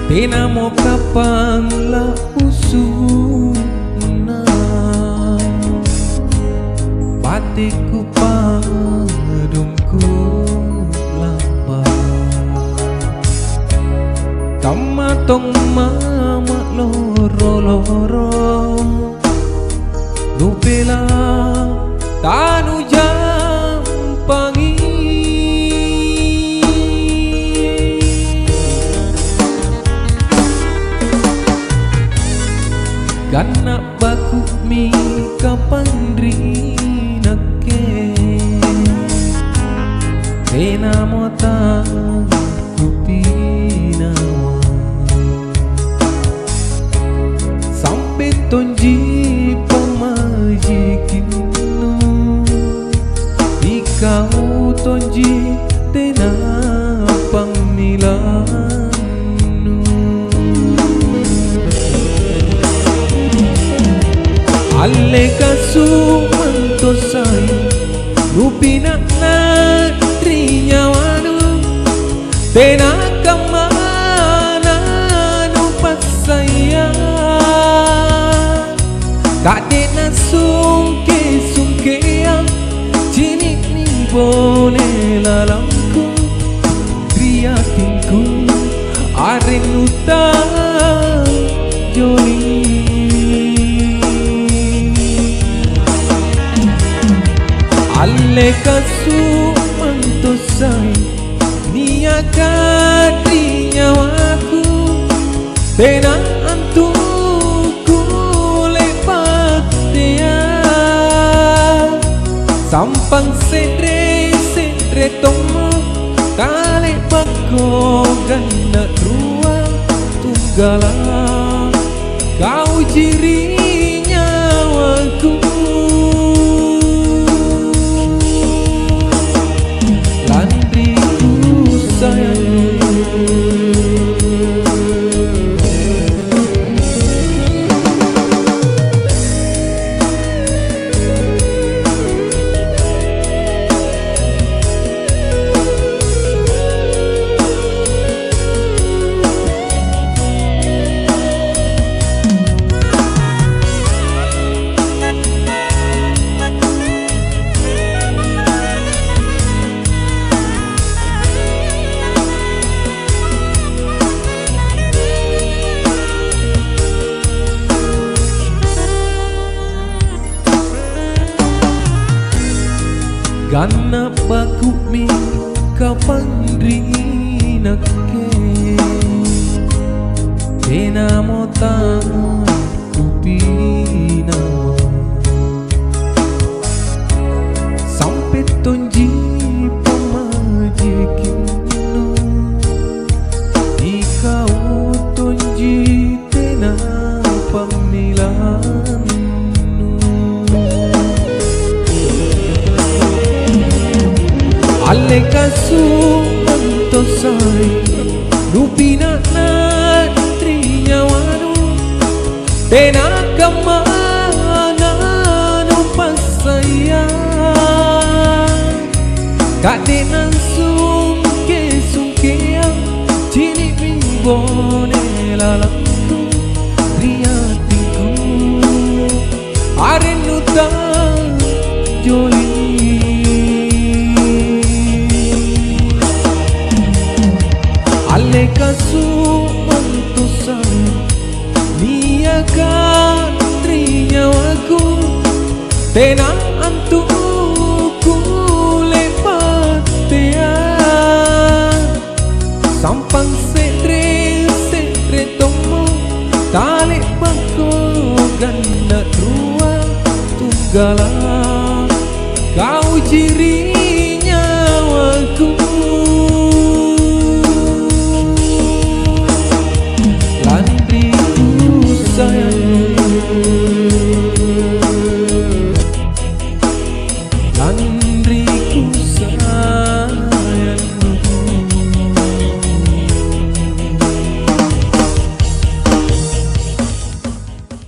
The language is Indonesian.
Pena mo kapang la usuna Patiku padungku lapa Kamatong mama loro-loro Nupela tanu jampangi Kana baku mi kapandri nake Pena mota kupinawa Sampai tonji pamajikinu Ikau tonji tena pamilanu Alle kasu mantosai Rupina na trinyawanu Tena kamana nupasaya Kadena sungke-sungkean Cinik ni boleh lalangku Kriatinku Arin utang joli Alle kasu mantosai Nia kadrinya waku Tena antuku lepak dia Sampang sedre tomo Kale bako ganda ruang tunggala Kau cirinya waku Kana baku mi kapandri nake Pena mota kupinawa Sampai tonji pamajikinu Ikau tonji tena pamilanu Alle kasu mantosai Rupina na trinyawanu Tena kamana nupasaya Kadena sungke-sungkean Cinik mimbone lalangku Riatiku Arin utang joli Alle kasu mantosai Nia kadrinya waku Tena antuku lepat dia Sampang sedre tomo Talik bako ganda ruang tunggala